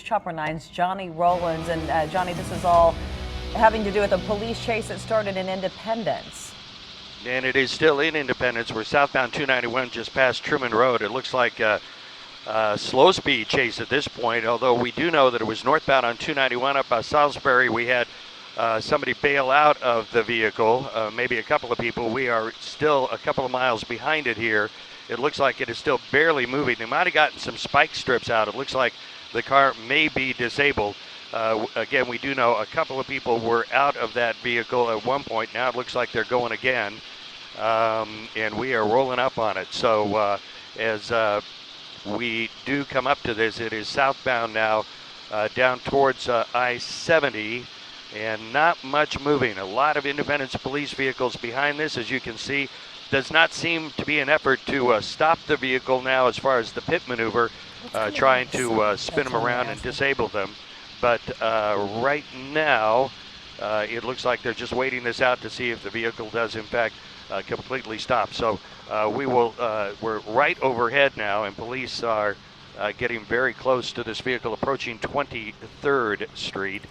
Chopper 9's Johnny Rollins. And Johnny, this is all having to do with a police chase that started in Independence. And it is still in Independence. We're southbound 291 just past Truman Road. It looks like a slow speed chase at this point, although we do know that it was northbound on 291 up by Salisbury. We had somebody bail out of the vehicle, maybe a couple of people. We are still a couple of miles behind it here. It looks like it is still barely moving. They might have gotten some spike strips out. It looks like the car may be disabled. Again, we do know a couple of people were out of that vehicle at one point. Now it looks like they're going again, and we are rolling up on it. So as we do come up to this, it is southbound now down towards I-70, and not much moving. A lot of Independence police vehicles behind this, as you can see. Does not seem to be an effort to stop the vehicle now as far as the pit maneuver, trying to spin them around and disable them. But right now, it looks like they're just waiting this out to see if the vehicle does in fact completely stop. So we're right overhead now, and police are getting very close to this vehicle, approaching 23rd Street.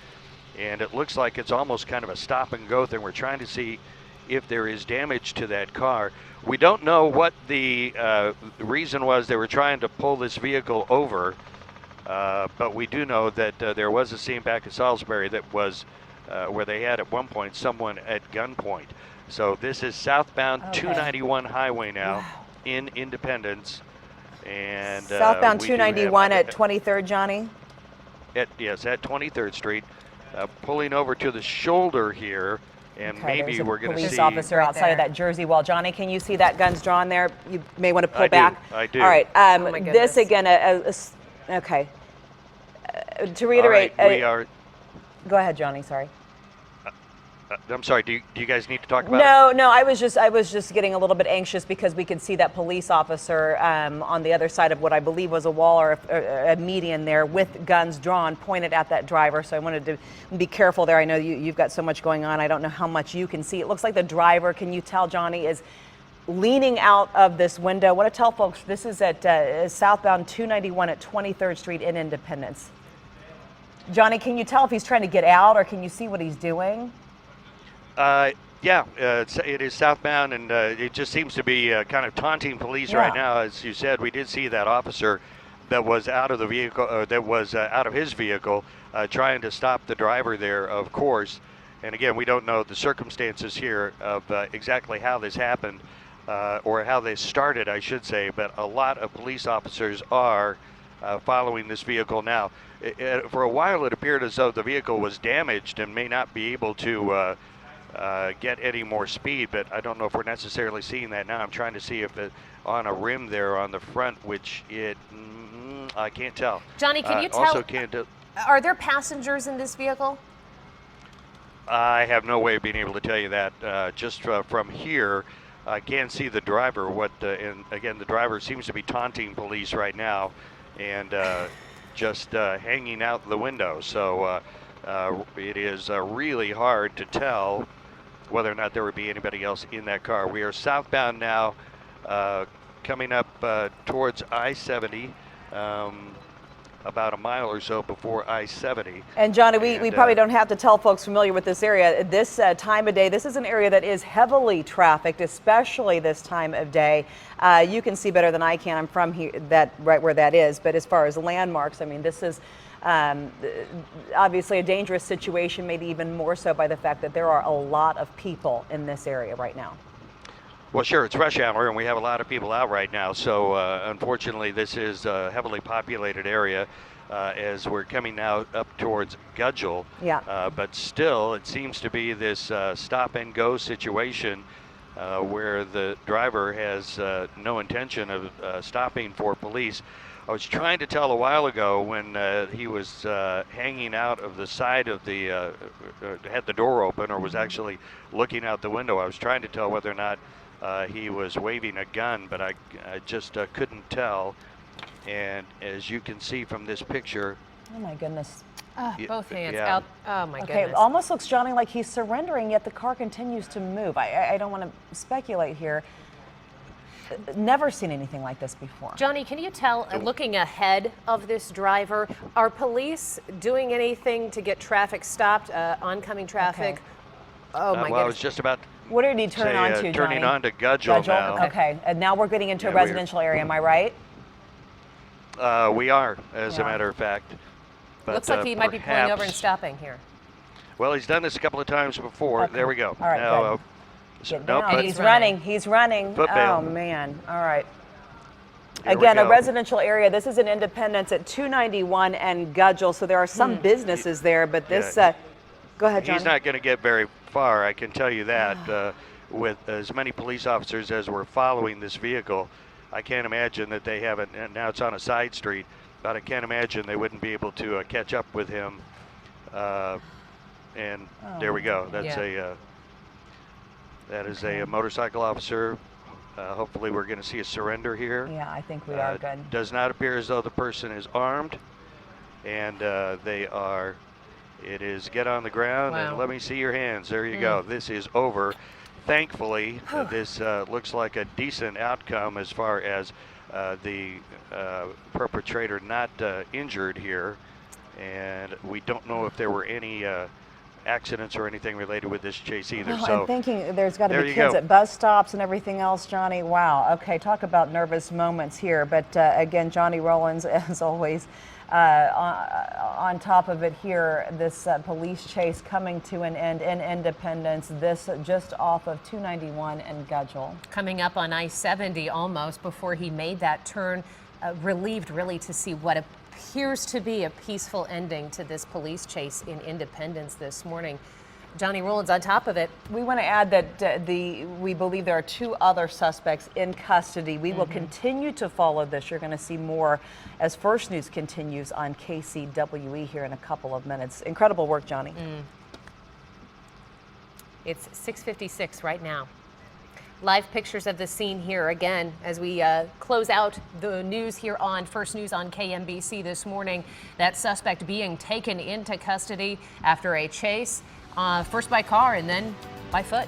And it looks like it's almost kind of a stop and go thing. We're trying to see if there is damage to that car. We don't know what the reason was they were trying to pull this vehicle over, but we do know that there was a scene back at Salisbury that was where they had at one point someone at gunpoint. So this is southbound 291 highway now in Independence. And southbound 291 at 23rd, Johnny? Yes, at 23rd Street. Pulling over to the shoulder here. And maybe we're going to see. Police officer outside of that Jersey wall. Johnny, can you see that guns drawn there? You may want to pull back. I do. All right. Oh my goodness. This again, okay. To reiterate. All right, we are. Go ahead, Johnny. Sorry. I'm sorry. Do you guys need to talk about it? No. I was just getting a little bit anxious because we could see that police officer on the other side of what I believe was a wall or a median there with guns drawn pointed at that driver. So I wanted to be careful there. I know you've got so much going on. I don't know how much you can see. It looks like the driver, can you tell, Johnny, is leaning out of this window. I want to tell folks this is at southbound 291 at 23rd Street in Independence. Johnny, can you tell if he's trying to get out, or can you see what he's doing? Yeah, it is southbound, and it just seems to be kind of taunting police right now. As you said, we did see that officer that was out of the vehicle, out of his vehicle, trying to stop the driver there, of course. And again, we don't know the circumstances here of exactly how this happened, or how this started, I should say, but a lot of police officers are following this vehicle now. For a while, it appeared as though the vehicle was damaged and may not be able to get any more speed, but I don't know if we're necessarily seeing that now. I'm trying to see if it on a rim there on the front, which I can't tell. Johnny, can you tell? Also can't are there passengers in this vehicle? I have no way of being able to tell you that. Just from here, I can see the driver. And again, the driver seems to be taunting police right now, and just hanging out the window. So it is really hard to tell whether or not there would be anybody else in that car. We are southbound now, coming up towards I-70, about a mile or so before I-70. And Johnny, we probably don't have to tell folks familiar with this area. This time of day, this is an area that is heavily trafficked, especially this time of day. You can see better than I can. I'm from here, right where that is. But as far as landmarks, I mean, this is obviously a dangerous situation, made even more so by the fact that there are a lot of people in this area right now. Well, sure, it's rush hour, and we have a lot of people out right now. So unfortunately, this is a heavily populated area as we're coming now up towards Gudgel. Yeah. But still, it seems to be this stop and go situation where the driver has no intention of stopping for police. I was trying to tell a while ago when he was hanging out of the side of the, had the door open, or was actually looking out the window. I was trying to tell whether or not he was waving a gun, but I just couldn't tell. And as you can see from this picture. Oh my goodness. Both hands out. Oh my goodness. It almost looks, Johnny, like he's surrendering, yet the car continues to move. I don't want to speculate here. never seen anything like this before. Johnny, can you tell, looking ahead of this driver, are police doing anything to get traffic stopped, oncoming traffic? Okay. Oh, my well, I goodness. was just about What did he turn say, on to, Johnny? turning on to Gudgel now. Okay, and now we're getting into a Yeah, residential area, am I right? We are, as Yeah. a matter of fact. But, Looks like he might be pulling over and perhaps- stopping here. Well, he's done this a couple of times before. Okay. There we go. All right, now, good. Get nope, down. but He's running. He's running. Foot bail. Oh, man. All right. Here we Again, a go. residential area. This is in Independence at 291 and Gudgel, so there are some businesses there, but this, go ahead, Johnny. he's not going to get very far, I can tell you that. With as many police officers as were following this vehicle, I can't imagine that they haven't, and now it's on a side street, but I can't imagine they wouldn't be able to catch up with him. And there we go. That's that is a motorcycle officer. Hopefully we're going to see a surrender here. Yeah, I think we are good. Does not appear as though the person is armed, and they are. It is get on the ground and let me see your hands. There you go. This is over. Thankfully, this looks like a decent outcome as far as the perpetrator not injured here, and we don't know if there were any accidents or anything related with this chase either. No, So I'm thinking there's got to there be you kids go. at bus stops and everything else, Johnny. Wow. Okay, talk about nervous moments here. But again, Johnny Rollins, as always, on top of it here, this police chase coming to an end in Independence, this just off of 291 and Gudgel. Coming up on I-70 almost before he made that turn, relieved really to see what appears to be a peaceful ending to this police chase in Independence this morning. Johnny Rollins on top of it. We want to add that we believe there are 2 other suspects in custody. We will continue to follow this. You're going to see more as First News continues on KCWE here in a couple of minutes. Incredible work, Johnny. It's 6:56 right now. Live pictures of the scene here again as we close out the news here on First News on KMBC this morning. That suspect being taken into custody after a chase, first by car and then by foot.